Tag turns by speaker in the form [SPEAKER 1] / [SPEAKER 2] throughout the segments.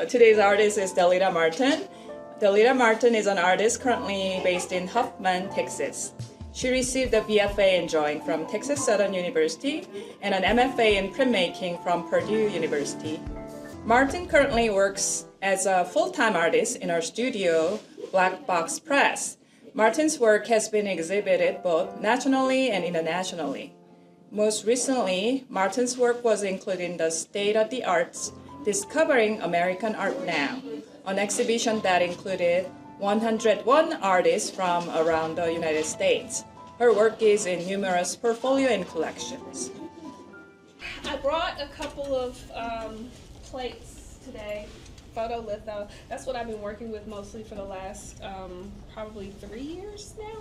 [SPEAKER 1] Today's artist is Delita Martin. Delita Martin is an artist currently based in Huffman, Texas. She received a BFA in drawing from Texas Southern University and an MFA in printmaking from Purdue University. Martin currently works as a full-time artist in our studio, Black Box Press. Martin's work has been exhibited both nationally and internationally. Most recently, Martin's work was included in the State of the Arts Discovering American Art Now, an exhibition that included 101 artists from around the United States. Her work is in numerous portfolio and collections.
[SPEAKER 2] I brought a couple of plates today, photolitho. That's what I've been working with mostly for the last probably 3 years now.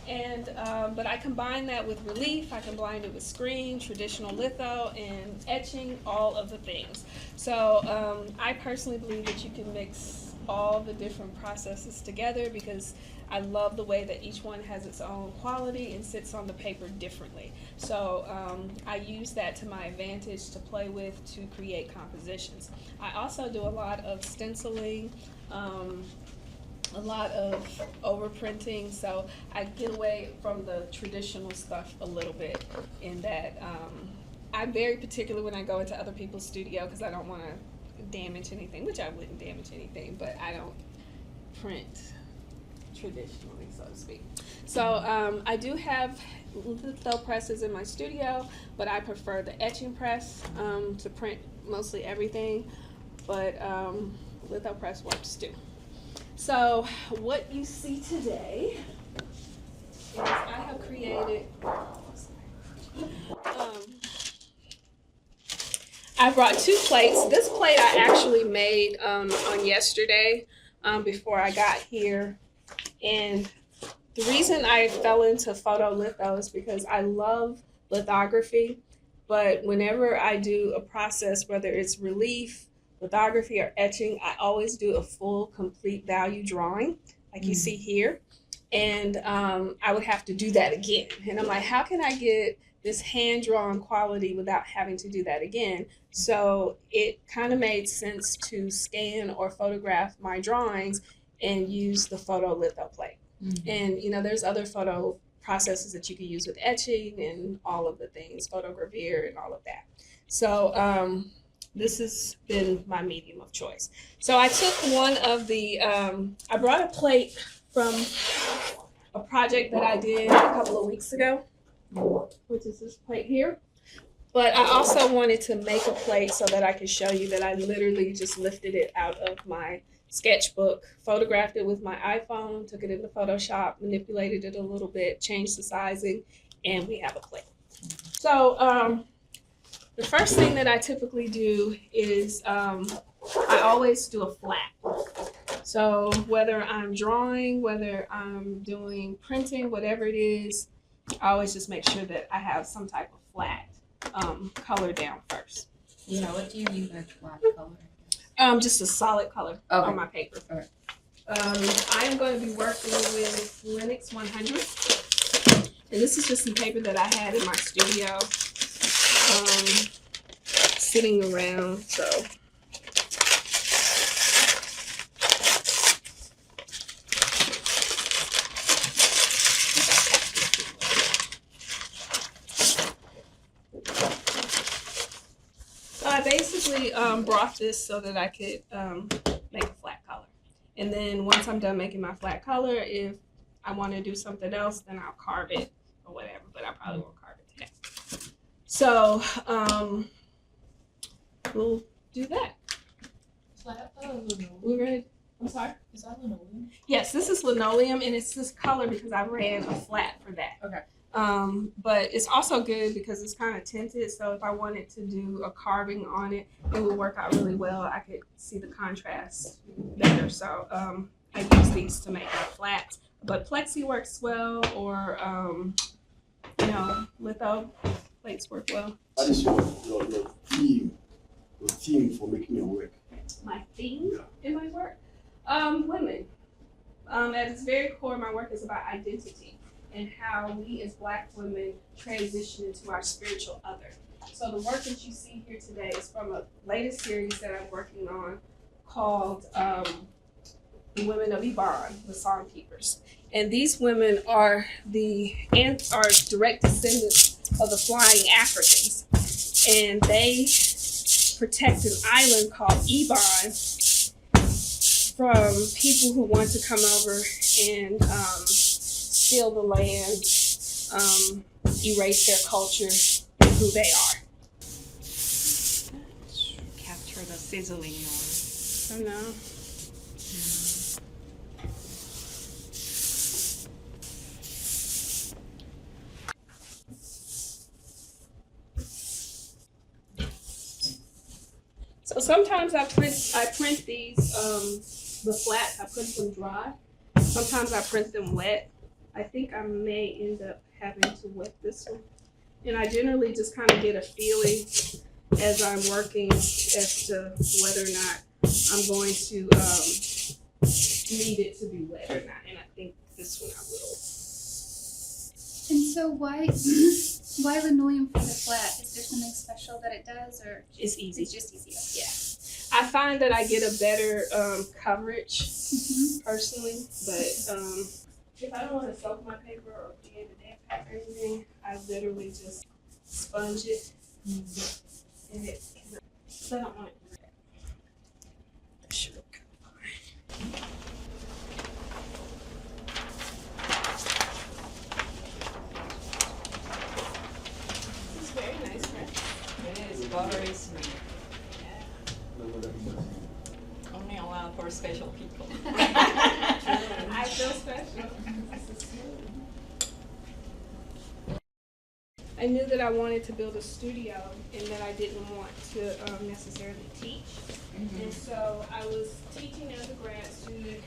[SPEAKER 2] And but I combine that with relief, I combined it with screen, traditional litho, and etching, all of the things. So I personally believe that you can mix all the different processes together because I love the way that each one has its own quality and sits on the paper differently. So I use that to my advantage to play with to create compositions. I also do a lot of stenciling, a lot of overprinting, so I get away from the traditional stuff a little bit in that I'm very particular when I go into other people's studio because I don't want to damage anything, which I wouldn't damage anything, but I don't print traditionally, so to speak. So I do have litho presses in my studio, but I prefer the etching press to print mostly everything, but litho press works too. So what you see today is I have created, I brought 2 plates. This plate I actually made on yesterday before I got here. And the reason I fell into photolitho is because I love lithography, but whenever I do a process, whether it's relief, lithography, or etching, I always do a full, complete value drawing, like you see here. And I would have to do that again. And I'm like, how can I get this hand-drawn quality without having to do that again? So it kind of made sense to scan or photograph my drawings and use the photolitho plate. And you know, there's other photo processes that you can use with etching and all of the things, photogravure and all of that. So this has been my medium of choice. So I took one of the, I brought a plate from a project that I did a couple of weeks ago, which is this plate here. But I also wanted to make a plate so that I could show you that I literally just lifted it out of my sketchbook, photographed it with my iPhone, took it into Photoshop, manipulated it a little bit, changed the sizing, and we have a plate. So the first thing that I typically do is I always do a flat. So whether I'm drawing, whether I'm doing printing, whatever it is, I always just make sure that I have some type of flat color down first.
[SPEAKER 3] You know, what do you use as flat color?
[SPEAKER 2] Just a solid color on my paper.
[SPEAKER 3] Okay.
[SPEAKER 2] I am going to be working with Linux 100. And this is just some paper that I had in my studio sitting around. So I basically brought this so that I could make a flat color. And then once I'm done making my flat color, if I want to do something else, then I'll carve it or whatever, but I probably won't carve it today. So we'll do that. We're gonna, I'm sorry?
[SPEAKER 3] Is that linoleum?
[SPEAKER 2] Yes, this is linoleum, and it's this color because I ran a flat for that.
[SPEAKER 3] Okay.
[SPEAKER 2] But it's also good because it's kind of tinted, so if I wanted to do a carving on it, it would work out really well. I could see the contrast better, so I use these to make my flats. But plexi works well, or you know, litho plates work well.
[SPEAKER 4] What is your theme? Your theme for making your work?
[SPEAKER 2] My theme in my work? Women. At its very core, my work is about identity and how we as Black women transition into our spiritual other. So the work that you see here today is from a latest series that I'm working on called the Women of Iban, the Song Keepers. And these women are direct descendants of the Flying Africans. And they protect an island called Iban from people who want to come over and steal the land, erase their culture and who they are.
[SPEAKER 3] Capture the sizzling noise.
[SPEAKER 2] I know. So sometimes I print these the flats. I print them dry. Sometimes I print them wet. I think I may end up having to wet this one. And I generally just kind of get a feeling as I'm working as to whether or not I'm going to need it to be wet or not. And I think this one I will.
[SPEAKER 5] And so why linoleum for the flat? Is there something special that it does, or
[SPEAKER 2] It's easy.
[SPEAKER 5] it's just easier?
[SPEAKER 2] Yeah. I find that I get a better coverage personally, but if I don't want to soak my paper or create a damp paper or anything, I literally just sponge it and it. So I don't want it. That should look fine. It's very nice, right?
[SPEAKER 1] It is buttery sweet. Only allowed for special people.
[SPEAKER 2] I feel special. I knew that I wanted to build a studio and that I didn't want to necessarily teach. And so I was teaching as a grad student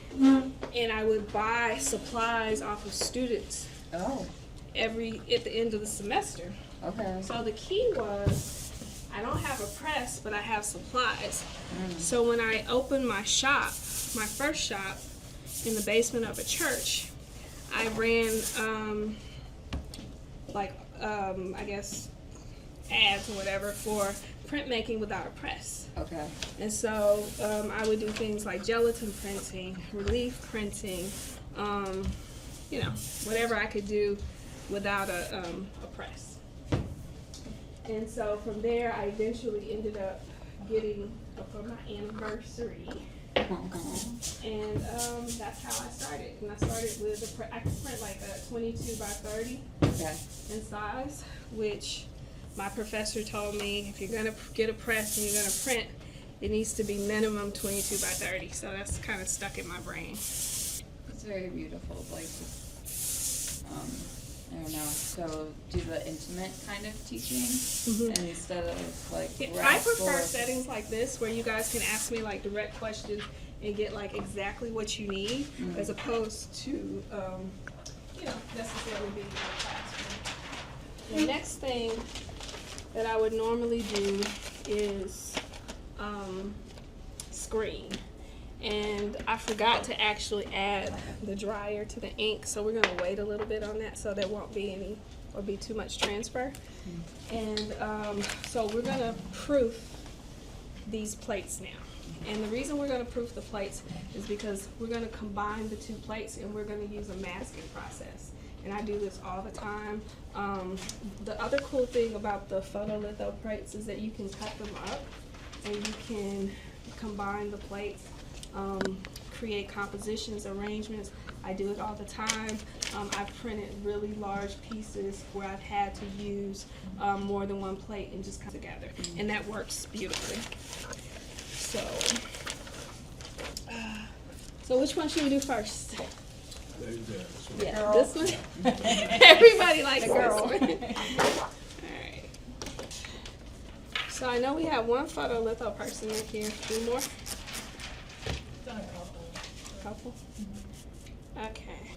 [SPEAKER 2] and I would buy supplies off of students
[SPEAKER 3] Oh,
[SPEAKER 2] at the end of the semester.
[SPEAKER 3] okay.
[SPEAKER 2] So the key was I don't have a press, but I have supplies. So when I opened my shop, my first shop in the basement of a church, I ran I guess ads or whatever for printmaking without a press.
[SPEAKER 3] Okay.
[SPEAKER 2] And so I would do things like gelatin printing, relief printing, whatever I could do without a press. And so from there, I eventually ended up getting for my anniversary. And that's how I started. And I started with I could print like a 22 by 30
[SPEAKER 3] Okay.
[SPEAKER 2] in size, which my professor told me if you're gonna get a press and you're gonna print, it needs to be minimum 22 by 30. So that's kind of stuck in my brain.
[SPEAKER 3] It's very beautiful. Like, I don't know. So do the intimate kind of teaching instead of like.
[SPEAKER 2] I prefer settings like this where you guys can ask me like direct questions and get like exactly what you need, as opposed to necessarily being in a classroom. The next thing that I would normally do is screen. And I forgot to actually add the dryer to the ink, so we're gonna wait a little bit on that so there won't be be too much transfer. And so we're gonna proof these plates now. And the reason we're gonna proof the plates is because we're gonna combine the two plates and we're gonna use a masking process. And I do this all the time. The other cool thing about the photolitho plates is that you can cut them up and you can combine the plates, create compositions, arrangements. I do it all the time. I've printed really large pieces where I've had to use more than one plate and just come together. And that works beautifully. So which one should we do first? Yeah, this one. Everybody likes this one. All right. So I know we have one photolitho person in here. Two more? Couple? Okay.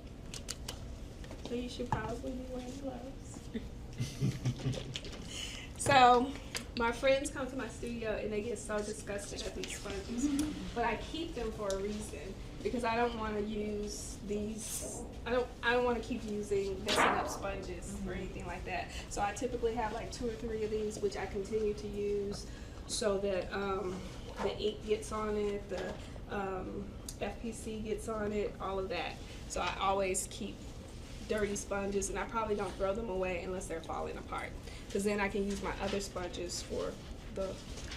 [SPEAKER 2] So you should probably be wearing gloves. So my friends come to my studio and they get so disgusted at these sponges, but I keep them for a reason because I don't want to use these. I don't want to keep messing up sponges or anything like that. So I typically have like 2 or 3 of these, which I continue to use so that the ink gets on it, the FPC gets on it, all of that. So I always keep dirty sponges, and I probably don't throw them away unless they're falling apart, because then I can use my other sponges for the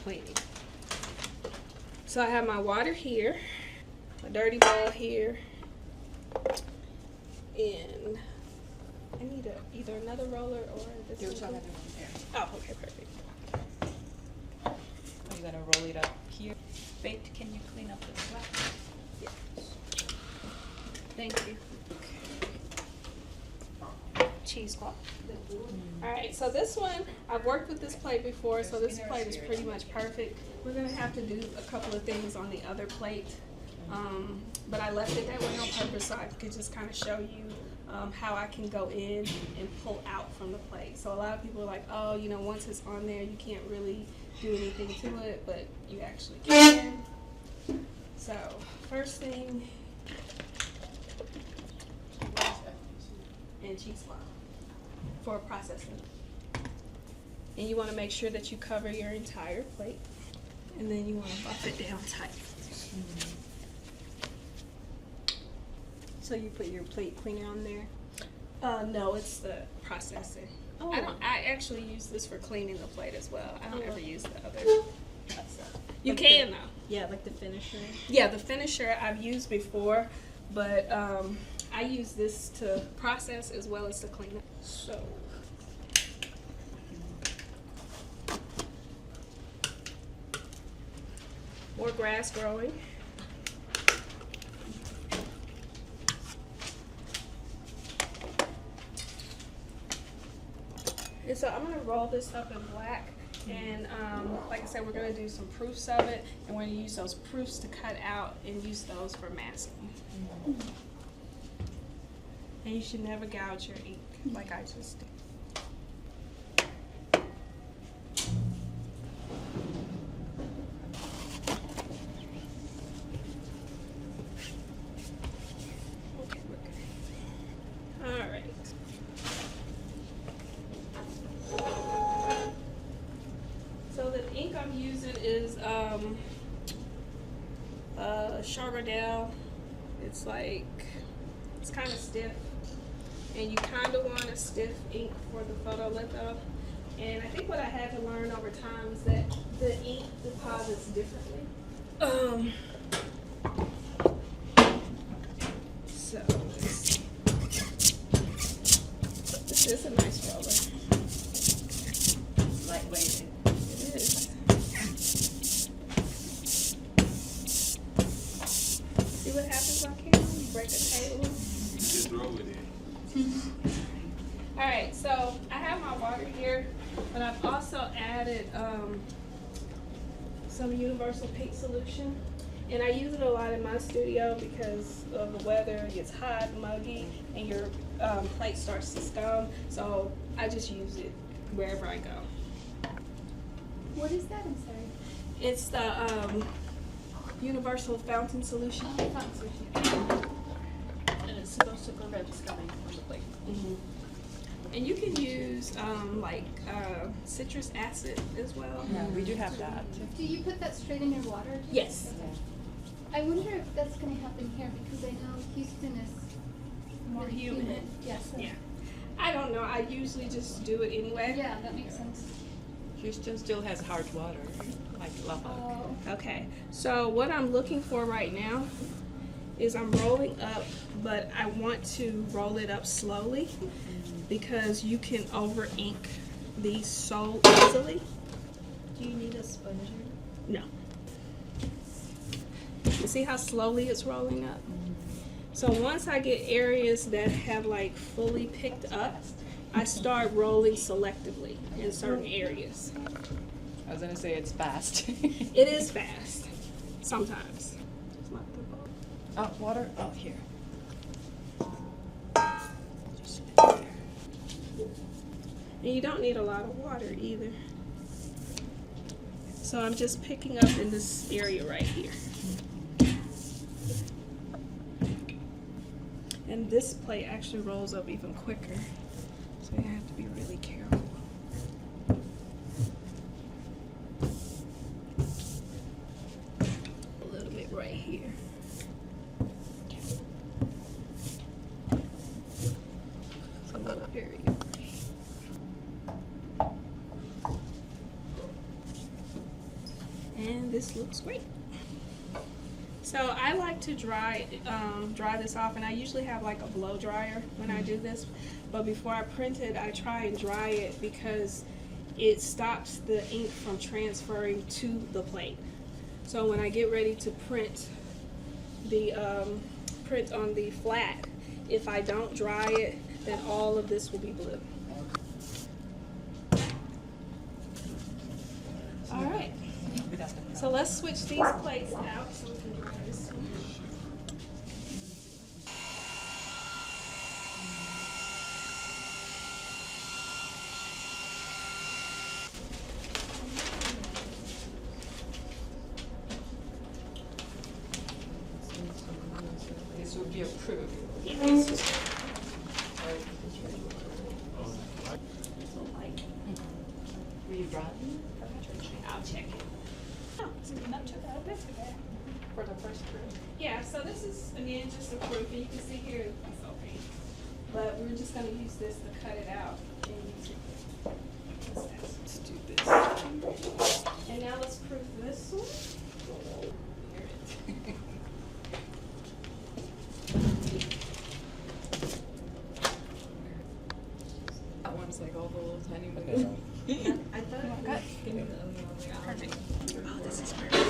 [SPEAKER 2] cleaning. So I have my water here, my dirty bowl here, and I need either another roller or this
[SPEAKER 3] There's
[SPEAKER 2] one.
[SPEAKER 3] another one there.
[SPEAKER 2] Oh, okay, perfect.
[SPEAKER 3] Are you gonna roll it up here? Wait, can you clean up the flat?
[SPEAKER 2] Thank you. Cheesecloth. Alright, so this one, I've worked with this plate before, so this plate is pretty much perfect. We're going to have to do a couple of things on the other plate, but I left it that way on purpose so I could just kind of show you how I can go in and pull out from the plate. So a lot of people are like, oh, you know, once it's on there, you can't really do anything to it, but you actually can. So, first thing, and cheesecloth for processing. And you want to make sure that you cover your entire plate, and then you want to buff it down tight.
[SPEAKER 6] So you put your plate cleaner on there?
[SPEAKER 2] No, it's the processing.
[SPEAKER 6] Oh.
[SPEAKER 2] I actually use this for cleaning the plate as well. I don't
[SPEAKER 6] Oh.
[SPEAKER 2] ever use the other stuff. You
[SPEAKER 6] Like
[SPEAKER 2] can
[SPEAKER 6] the-
[SPEAKER 2] though.
[SPEAKER 6] Yeah, like the finisher.
[SPEAKER 2] Yeah, the finisher I've used before, but I use this to process as well as to clean it. So. More grass growing. And so I'm going to roll this up in black, and like I said, we're going to do some proofs of it, and we're going to use those proofs to cut out and use those for masking. And you should never gouge your ink like I just did. Okay, we're good. All right. So the ink I'm using is Charbonneau. It's kind of stiff, and you kind of want a stiff ink for the photolitho. And I think what I had to learn over time is that the ink deposits differently. So this is a nice roller.
[SPEAKER 3] Lightweight.
[SPEAKER 2] It is. See what happens on camera? You break a table.
[SPEAKER 4] Just roll with it.
[SPEAKER 2] Alright, so I have my water here, but I've also added some universal paint solution. And I use it a lot in my studio because of the weather. It gets hot, muggy, and your plate starts to scum. So I just use it wherever I go.
[SPEAKER 5] What is that? I'm sorry.
[SPEAKER 2] It's the universal fountain solution.
[SPEAKER 5] Oh, fountain solution.
[SPEAKER 6] And it's supposed to prevent scumming on the plate.
[SPEAKER 2] And you can use citrus acid as well.
[SPEAKER 3] Yeah, we do have that.
[SPEAKER 5] Do you put that straight in your water?
[SPEAKER 2] Yes.
[SPEAKER 5] I wonder if that's going to happen here because I know Houston is
[SPEAKER 2] More
[SPEAKER 5] really
[SPEAKER 2] humid.
[SPEAKER 5] Yes.
[SPEAKER 2] Yeah. I don't know. I usually just do it anyway.
[SPEAKER 5] Yeah, that makes sense.
[SPEAKER 3] Houston still has hard water, like lava.
[SPEAKER 5] Oh.
[SPEAKER 2] Okay. So what I'm looking for right now is I'm rolling up, but I want to roll it up slowly because you can over ink these so easily.
[SPEAKER 6] Do you need a sponger?
[SPEAKER 2] No. You see how slowly it's rolling up? So once I get areas that have like fully picked up, I start rolling selectively in certain areas.
[SPEAKER 3] I was gonna say it's fast.
[SPEAKER 2] It is fast, sometimes.
[SPEAKER 3] Oh, water? Oh, here.
[SPEAKER 2] And you don't need a lot of water either. So I'm just picking up in this area right here. And this plate actually rolls up even quicker. So you have to be really careful. There we go. And this looks great. So I like to dry this off, and I usually have like a blow dryer when I do this. But before I print it, I try and dry it because it stops the ink from transferring to the plate. So when I get ready to print on the flat, if I don't dry it, then all of this will be blue. All right. So let's switch these plates out so we can dry this one.
[SPEAKER 3] This would be approved.
[SPEAKER 2] Yes.
[SPEAKER 3] Were you driving?
[SPEAKER 2] I'll check it. Oh, it's not too bad. That's too bad.
[SPEAKER 3] For the first proof?
[SPEAKER 2] Yeah, so this is, again, just a proof, and you can see here it's okay. But we're just going to use this to cut it out. And use it. Let's do this. And now let's proof this one. Here it is.
[SPEAKER 3] That one's like all the little tiny ones.
[SPEAKER 2] I thought it was good. Perfect.
[SPEAKER 3] Oh, this is perfect.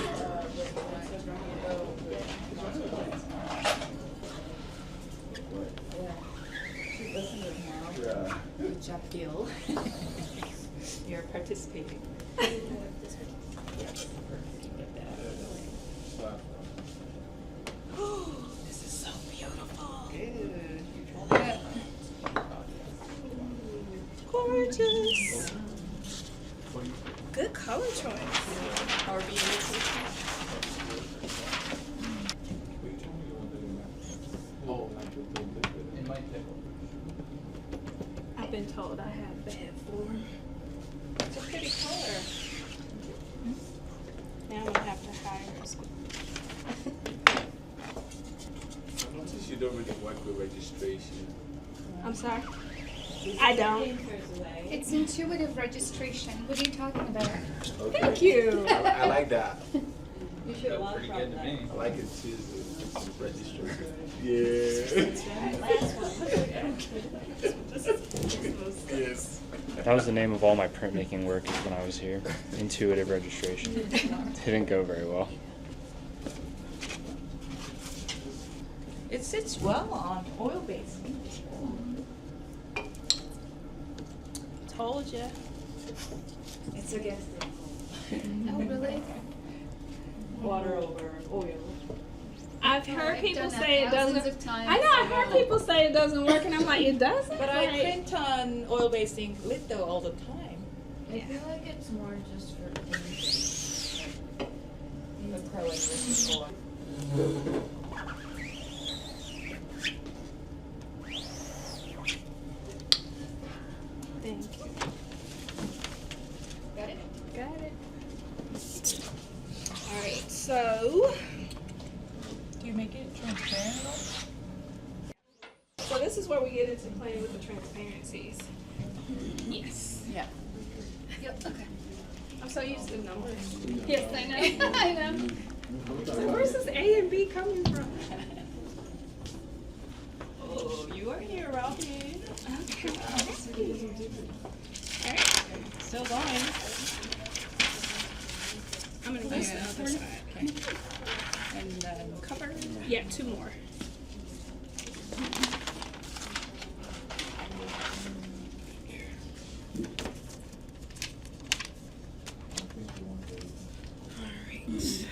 [SPEAKER 3] Listen to it now.
[SPEAKER 4] Yeah.
[SPEAKER 3] Good job, Gil. You're participating.
[SPEAKER 2] This is so beautiful.
[SPEAKER 3] Good. You tried it.
[SPEAKER 2] Gorgeous. Good color choice.
[SPEAKER 3] Or be
[SPEAKER 2] I've been told I have bad form. It's a pretty color. Now I'm gonna have to hire a school.
[SPEAKER 7] I notice you don't really work with registration.
[SPEAKER 2] I'm sorry. I don't.
[SPEAKER 5] It's intuitive registration. What are you talking about?
[SPEAKER 7] Okay.
[SPEAKER 2] Thank you.
[SPEAKER 7] I like that.
[SPEAKER 3] You should learn
[SPEAKER 7] Pretty
[SPEAKER 3] from
[SPEAKER 7] good to
[SPEAKER 3] that.
[SPEAKER 7] me. I like it too. The registration. Yeah.
[SPEAKER 3] Last one.
[SPEAKER 7] Yes.
[SPEAKER 8] That was the name of all my printmaking work when I was here. Intuitive registration. Didn't go very well.
[SPEAKER 1] It sits well on oil-based ink.
[SPEAKER 2] Told ya.
[SPEAKER 1] It's against the
[SPEAKER 5] Oh, really?
[SPEAKER 1] water over oil.
[SPEAKER 2] I've heard
[SPEAKER 5] I've
[SPEAKER 2] people
[SPEAKER 5] done that
[SPEAKER 2] say it
[SPEAKER 5] thousands
[SPEAKER 2] doesn't.
[SPEAKER 5] of times.
[SPEAKER 2] I know. I've heard people say it doesn't work, and I'm like, it doesn't.
[SPEAKER 1] But I
[SPEAKER 2] Like,
[SPEAKER 1] print on oil-based ink litho all the time.
[SPEAKER 3] I feel like it's more just for painting. Acrylic versus oil.
[SPEAKER 2] Thank you.
[SPEAKER 5] Got it.
[SPEAKER 2] Got it. All right. So.
[SPEAKER 1] Do you make it transparent at all?
[SPEAKER 2] So this is where we get into playing with the transparencies. Yes.
[SPEAKER 3] Yeah.
[SPEAKER 5] Yep. Okay.
[SPEAKER 2] I'm so used to numbers.
[SPEAKER 5] Yes, I know. I know.
[SPEAKER 2] So where's this A and B coming from?
[SPEAKER 1] Oh, you are here, Robin.
[SPEAKER 2] Okay.
[SPEAKER 1] Still going.
[SPEAKER 2] I'm gonna go to the other side.
[SPEAKER 1] Okay. And then cover.
[SPEAKER 2] Yeah, two more. Alright.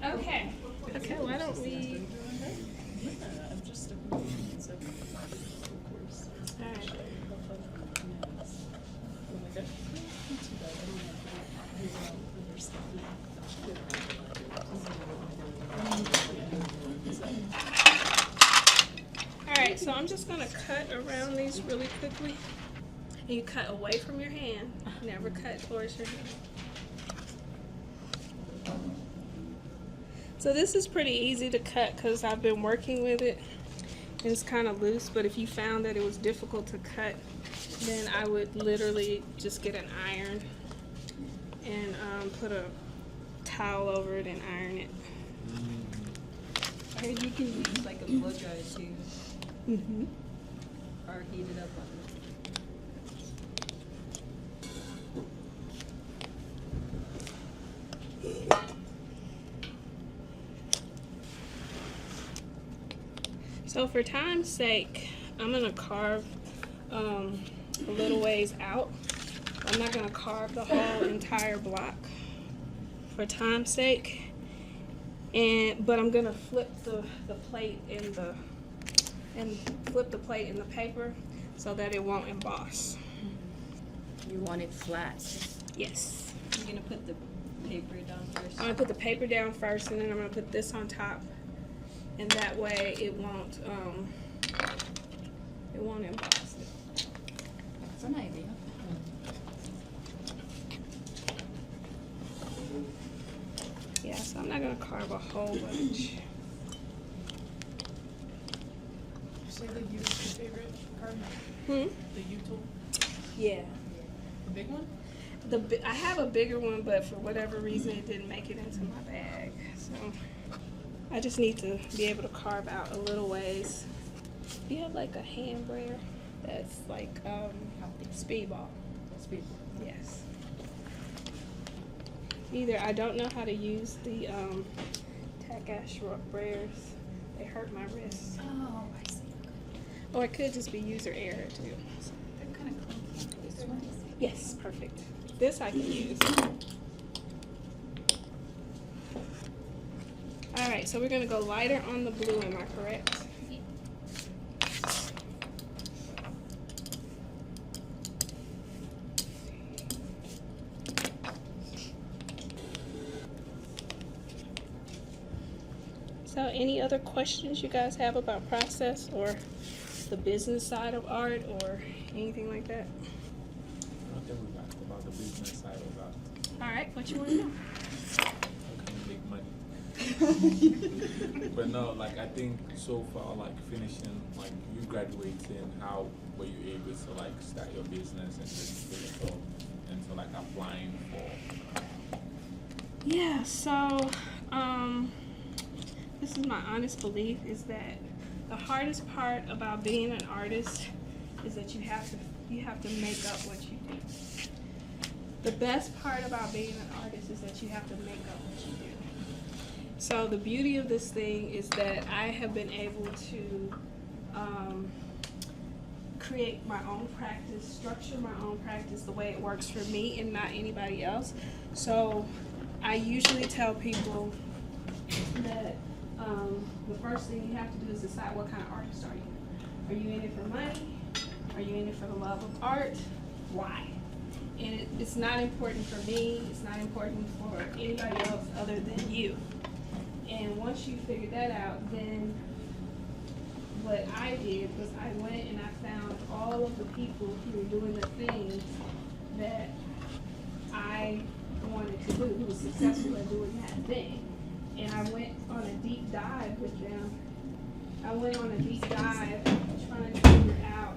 [SPEAKER 2] Okay. Okay, why don't we? All right. All right, so I'm just gonna cut around these really quickly. And you cut away from your hand. Never cut towards your hand. So this is pretty easy to cut because I've been working with it. It's kind of loose, but if you found that it was difficult to cut, then I would literally just get an iron and put a towel over it and iron it.
[SPEAKER 6] Or you can use like a blow dryer too,
[SPEAKER 2] Mm-hmm.
[SPEAKER 6] or heat it up on
[SPEAKER 2] So for time's sake, I'm gonna carve a little ways out. I'm not gonna carve the whole entire block for time's sake. But I'm gonna flip the plate in the paper so that it won't emboss.
[SPEAKER 3] You want it flat.
[SPEAKER 2] Yes.
[SPEAKER 6] You're gonna put the paper down first.
[SPEAKER 2] I'm gonna put the paper down first, and then I'm gonna put this on top, and that way it won't emboss.
[SPEAKER 3] That's an idea.
[SPEAKER 2] Yeah, so I'm not gonna carve a whole bunch.
[SPEAKER 1] You say the U is your favorite card? The U tool?
[SPEAKER 2] Yeah.
[SPEAKER 1] The big one?
[SPEAKER 2] I have a bigger one, but for whatever reason, it didn't make it into my bag. So I just need to be able to carve out a little ways. Do you have like a hand brayer that's like speedball?
[SPEAKER 3] Speed.
[SPEAKER 2] Yes. Either I don't know how to use the Takash brayers. They hurt my wrists.
[SPEAKER 5] Oh, I see.
[SPEAKER 2] Or it could just be user error too.
[SPEAKER 5] They're kind of clunky. This one.
[SPEAKER 2] Yes, perfect. This I can use. All right, so we're gonna go lighter on the blue, am I correct? So any other questions you guys have about process or the business side of art or anything like that?
[SPEAKER 7] I think we asked about the business side of that.
[SPEAKER 2] All right, what you want to know?
[SPEAKER 7] How can you make money? But no, like I think so far, like finishing, like you graduating, how were you able to like start your business and register yourself into like applying for?
[SPEAKER 2] Yeah, so this is my honest belief is that the hardest part about being an artist is that you have to make up what you do. The best part about being an artist is that you have to make up what you do. So the beauty of this thing is that I have been able to create my own practice, structure my own practice the way it works for me and not anybody else. So I usually tell people that the first thing you have to do is decide what kind of artist are you. Are you in it for money? Are you in it for the love of art? Why? And it's not important for me, it's not important for anybody else other than you. And once you figure that out, then what I did was I went and I found all of the people who were doing the things that I wanted to do, who was successful at doing that thing. And I went on a deep dive with them. I went on a deep dive trying to figure out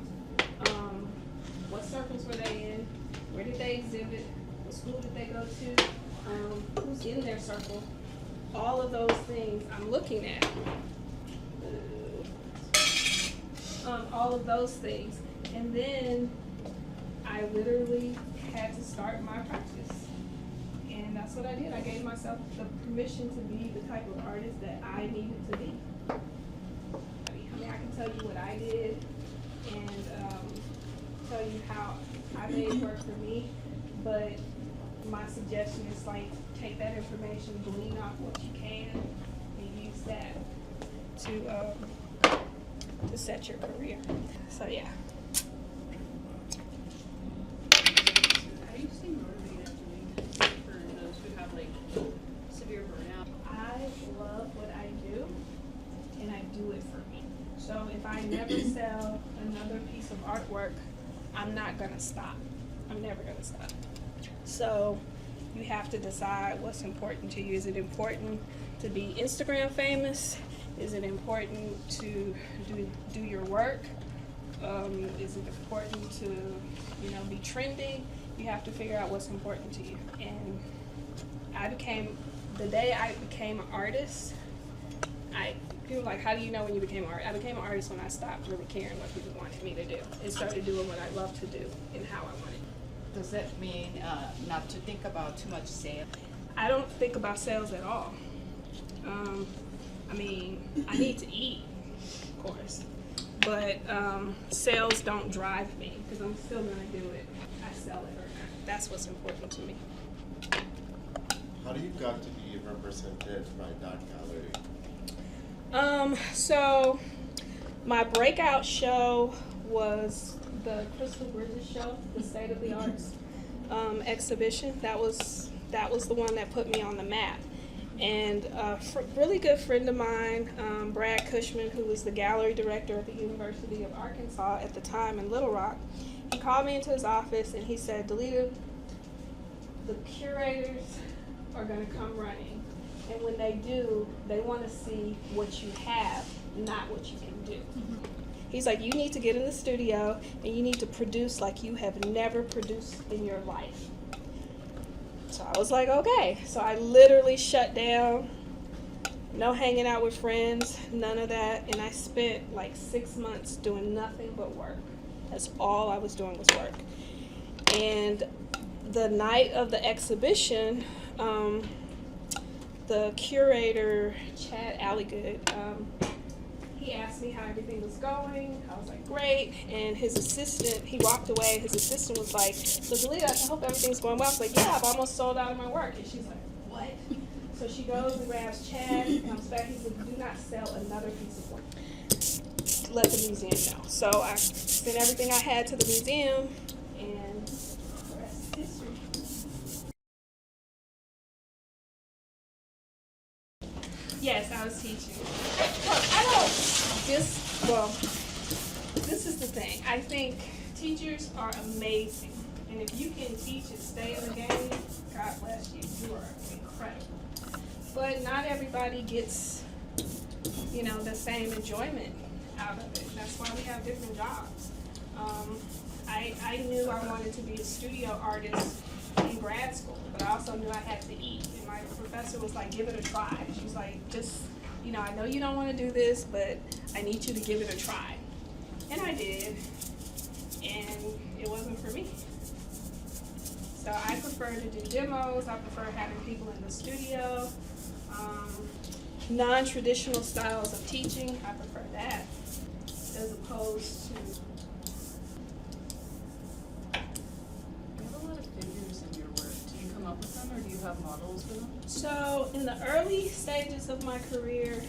[SPEAKER 2] what circles were they in, where did they exhibit, what school did they go to, who's in their circle. All of those things I'm looking at. All of those things. And then I literally had to start my practice. that's what I did. I gave myself the permission to be the type of artist that I needed to be. I mean, I can tell you what I did and tell you how I made it work for me, but my suggestion is like take that information, glean off what you can, and use that to set your career. So yeah.
[SPEAKER 6] How do you stay motivated for those who have like severe burnout?
[SPEAKER 2] I love what I do, and I do it for me. So if I never sell another piece of artwork, I'm not gonna stop. I'm never gonna stop. So you have to decide what's important to you. Is it important to be Instagram famous? Is it important to do your work? Is it important to, be trending? You have to figure out what's important to you. And the day I became an artist, people are like, how do you know when you became an artist? I became an artist when I stopped really caring what people wanted me to do and started doing what I love to do and how I wanted.
[SPEAKER 9] Does that mean not to think about too much sales?
[SPEAKER 2] I don't think about sales at all. I need to eat, of course, but sales don't drive me because I'm still gonna do it. I sell it or not. That's what's important to me.
[SPEAKER 4] How do you got to be represented by that gallery?
[SPEAKER 2] So my breakout show was the Crystal Bridges show, the State of the Arts exhibition. That was the one that put me on the map. And a really good friend of mine, Brad Cushman, who was the gallery director at the University of Arkansas at the time in Little Rock, he called me into his office and he said, Delita, the curators are going to come running. And when they do, they want to see what you have, not what you can do. He's like, you need to get in the studio and you need to produce like you have never produced in your life. So I was like, okay. So I literally shut down, no hanging out with friends, none of that. And I spent like 6 months doing nothing but work. That's all I was doing was work. And the night of the exhibition, the curator, Chad Alligood, he asked me how everything was going. I was like, great. And his assistant, he walked away. His assistant was like, so Delita, I hope everything's going well. I was like, yeah, I've almost sold out of my work. And she's like, what? So she goes and grabs Chad, comes back. He said, do not sell another piece of work. Let the museum know. So I sent everything I had to the museum, and the rest is history. Yes, I was teaching. This is the thing. I think teachers are amazing. And if you can teach and stay in the game, God bless you. You are incredible. But not everybody gets, the same enjoyment out of it. That's why we have different jobs. I knew I wanted to be a studio artist in grad school, but I also knew I had to eat. And my professor was like, give it a try. She was like, just, I know you don't want to do this, but I need you to give it a try. And I did, and it wasn't for me. So I prefer to do demos. I prefer having people in the studio. Non-traditional styles of teaching, I prefer that, as opposed to.
[SPEAKER 9] You have a lot of figures in your work. Do you come up with them, or do you have models for them?
[SPEAKER 2] So in the early stages of my career,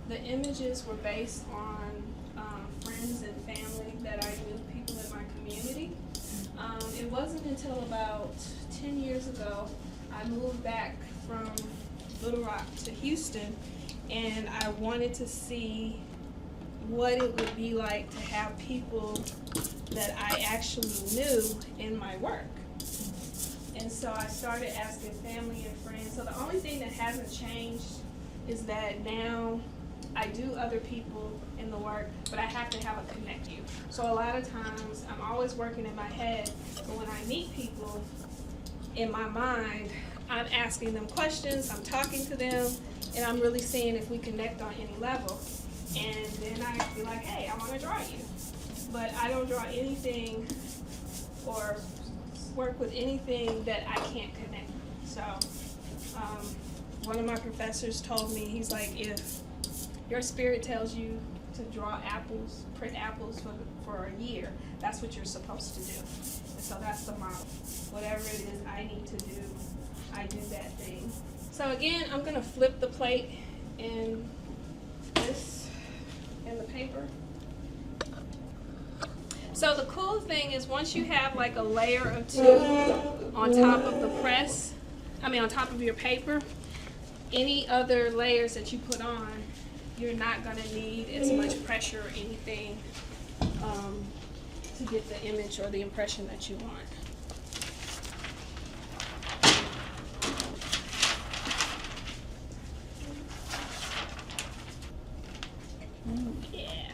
[SPEAKER 2] the images were based on friends and family that I knew, people in my community. It wasn't until about 10 years ago I moved back from Little Rock to Houston, and I wanted to see what it would be like to have people that I actually knew in my work. And so I started asking family and friends. So the only thing that hasn't changed is that now I do other people in the work, but I have to have a connect you. So a lot of times I'm always working in my head, but when I meet people in my mind, I'm asking them questions, I'm talking to them, and I'm really seeing if we connect on any level. And then I be like, hey, I want to draw you. But I don't draw anything or work with anything that I can't connect. So one of my professors told me, he's like, if your spirit tells you to draw apples, print apples for a year, that's what you're supposed to do. And so that's the model. Whatever it is I need to do, I do that thing. So again, I'm gonna flip the plate in this, in the paper. So the cool thing is once you have like a layer or two on top of the press, on top of your paper, any other layers that you put on, you're not going to need as much pressure or anything to get the image or the impression that you want. Yeah.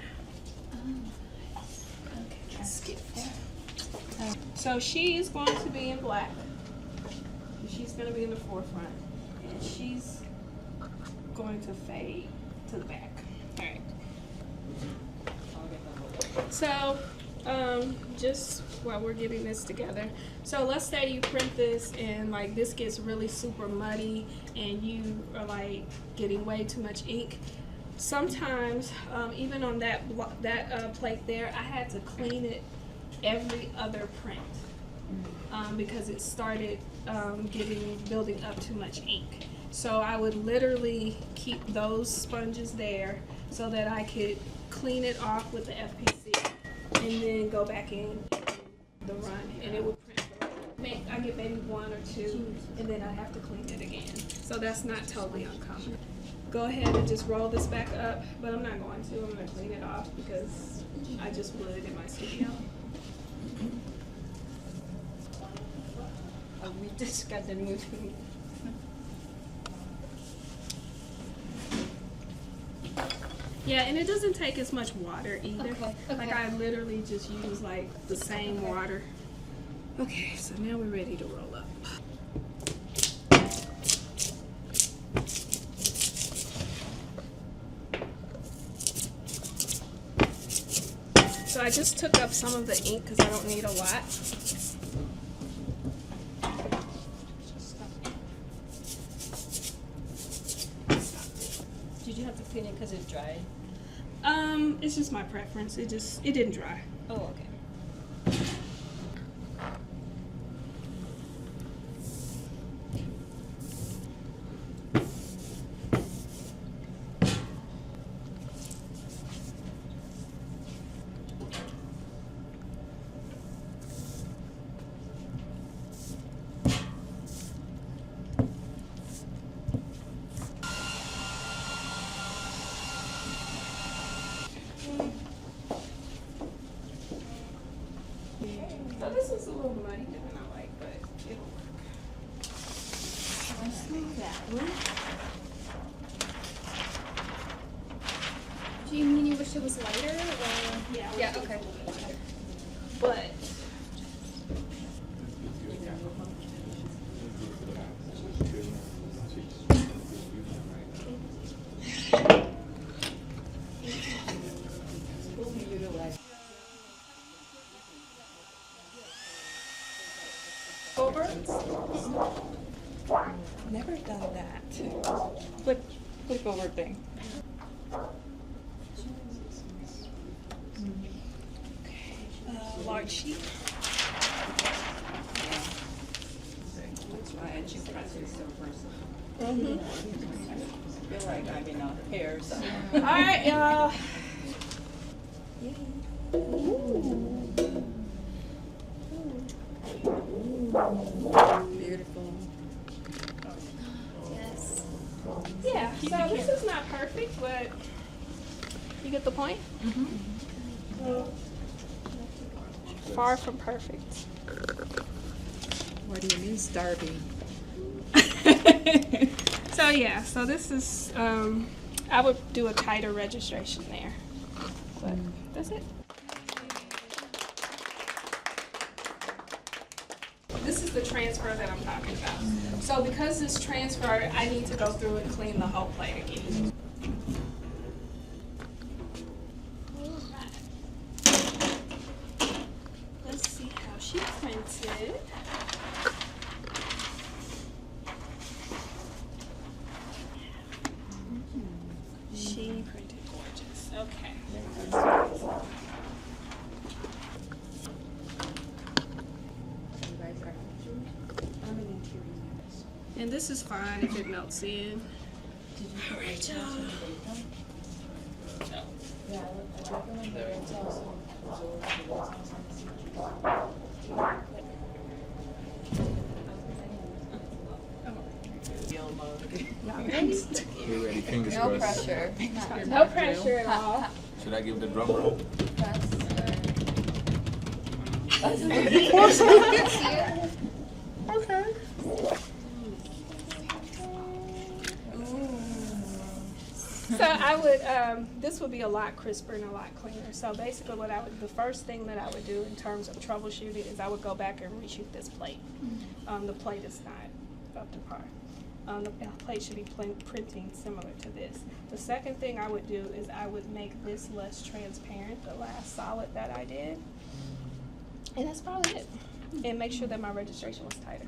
[SPEAKER 2] Okay, let's skip that. So she is going to be in black. She's going to be in the forefront. And she's going to fade to the back. All right. So, just while we're getting this together, so let's say you print this and like this gets really super muddy and you are like getting way too much ink. Sometimes, even on that plate there, I had to clean it every other print because it started building up too much ink. So I would literally keep those sponges there so that I could clean it off with the FPC and then go back in the run and it would print. I get maybe one or two and then I have to clean it again. So that's not totally uncommon. Go ahead and just roll this back up, but I'm not going to. I'm going to clean it off because I just would in my studio.
[SPEAKER 3] We just got the new thing.
[SPEAKER 2] Yeah, and it doesn't take as much water either.
[SPEAKER 5] Okay.
[SPEAKER 2] Like I literally just use like the same water. Okay, so now we're ready to roll up. So I just took up some of the ink because I don't need a lot.
[SPEAKER 3] Did you have to clean it because it dried?
[SPEAKER 2] It's just my preference. It didn't dry.
[SPEAKER 3] Oh, okay.
[SPEAKER 2] So this is a little muddy than I like, but it'll work.
[SPEAKER 3] Let's do that one.
[SPEAKER 5] Do you mean you wish it was lighter or?
[SPEAKER 2] Yeah.
[SPEAKER 5] Yeah, okay.
[SPEAKER 2] But over. Never done that.
[SPEAKER 1] Flip over thing.
[SPEAKER 2] Large sheet.
[SPEAKER 3] That's why I you press it so versatile. I feel like I'm in a hair, so.
[SPEAKER 2] All right, y'all.
[SPEAKER 3] Beautiful.
[SPEAKER 5] Yes.
[SPEAKER 2] Yeah. So this is not perfect, but you get the point. Far from perfect.
[SPEAKER 3] What do you mean, starving?
[SPEAKER 2] So yeah, so this is, I would do a tighter registration there, but that's it. This is the transfer that I'm talking about. So because this transfer, I need to go through and clean the whole plate again. Let's see how she printed. And this is fine if it melts in. Alright, y'all.
[SPEAKER 3] Yeah, I recommend the red sauce and absorb the red sauce
[SPEAKER 7] We're ready, fingers
[SPEAKER 3] No
[SPEAKER 7] crossed.
[SPEAKER 3] pressure.
[SPEAKER 2] No pressure at all.
[SPEAKER 7] Should I give the drum roll?
[SPEAKER 2] Okay. So I would, this would be a lot crisper and a lot cleaner. So basically the first thing that I would do in terms of troubleshooting is I would go back and reshoot this plate. The plate is not up to par. The plate should be printing similar to this. The second thing I would do is I would make this less transparent, the last solid that I did. And that's probably it. And make sure that my registration was tighter.